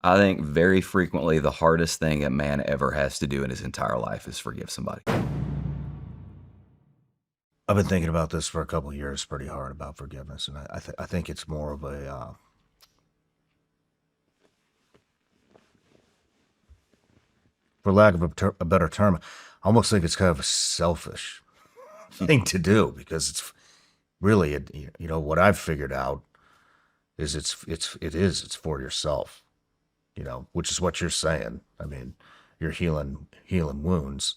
I think very frequently the hardest thing a man ever has to do in his entire life is forgive somebody. I've been thinking about this for a couple of years pretty hard about forgiveness, and I think it's more of for lack of a better term, I almost think it's kind of a selfish thing to do because it's really, what I've figured out is it's for yourself, which is what you're saying. I mean, you're healing wounds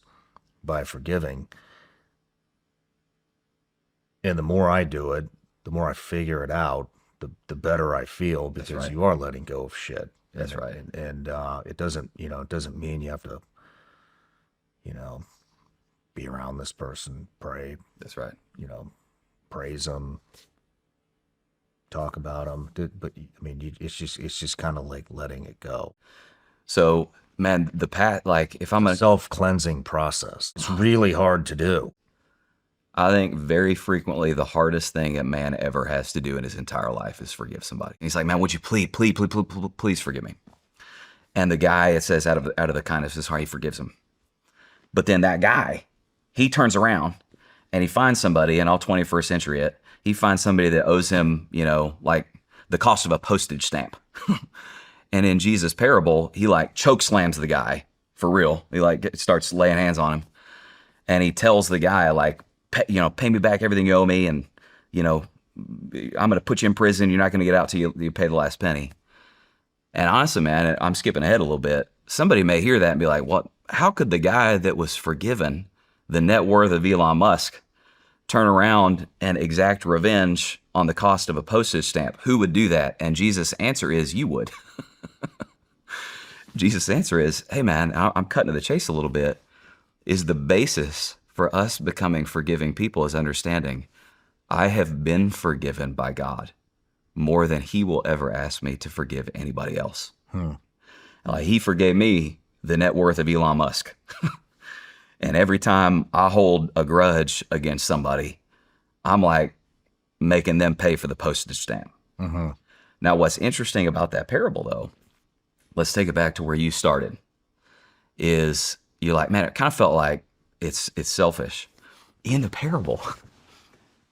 by forgiving. And the more I do it, the more I figure it out, the better I feel because right. you are letting go of shit. That's right. And it doesn't mean you have to, you know, be around this person, pray, That's right. praise them, talk about them. But I mean, it's just kind of like letting it go. So, man, the path, like, if I'm a Self-cleansing process. It's really hard to do. I think very frequently the hardest thing a man ever has to do in his entire life is forgive somebody. And he's like, man, would you please forgive me? And the guy, it says, out of the kindness of his heart, he forgives him. But then that guy, he turns around and he finds somebody, in all 21st century he finds somebody that owes him, like the cost of a postage stamp. And in Jesus' parable, he like choke slams the guy for real. He like starts laying hands on him. And he tells the guy, like, pay me back everything you owe me, and I'm going to put you in prison. You're not going to get out till you pay the last penny. And honestly, man, I'm skipping ahead a little bit. Somebody may hear that and be like, "What? How could the guy that was forgiven the net worth of Elon Musk turn around and exact revenge on the cost of a postage stamp? Who would do that?" And Jesus' answer is, you would. Jesus' answer is, hey, man, I'm cutting to the chase a little bit. Is the basis for us becoming forgiving people is understanding I have been forgiven by God more than he will ever ask me to forgive anybody else. Like, he forgave me the net worth of Elon Musk. And every time I hold a grudge against somebody, I'm like making them pay for the postage stamp. Now, what's interesting about that parable, though, let's take it back to where you started, is you're like, man, it kind of felt like it's selfish. In the parable,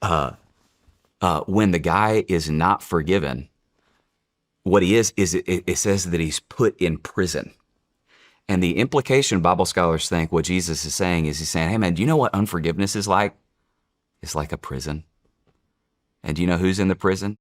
when the guy is not forgiven, what he is it says that he's put in prison. And the implication, Bible scholars think, what Jesus is saying is he's saying, hey, man, do you know what unforgiveness is like? It's like a prison. And do you know who's in the prison?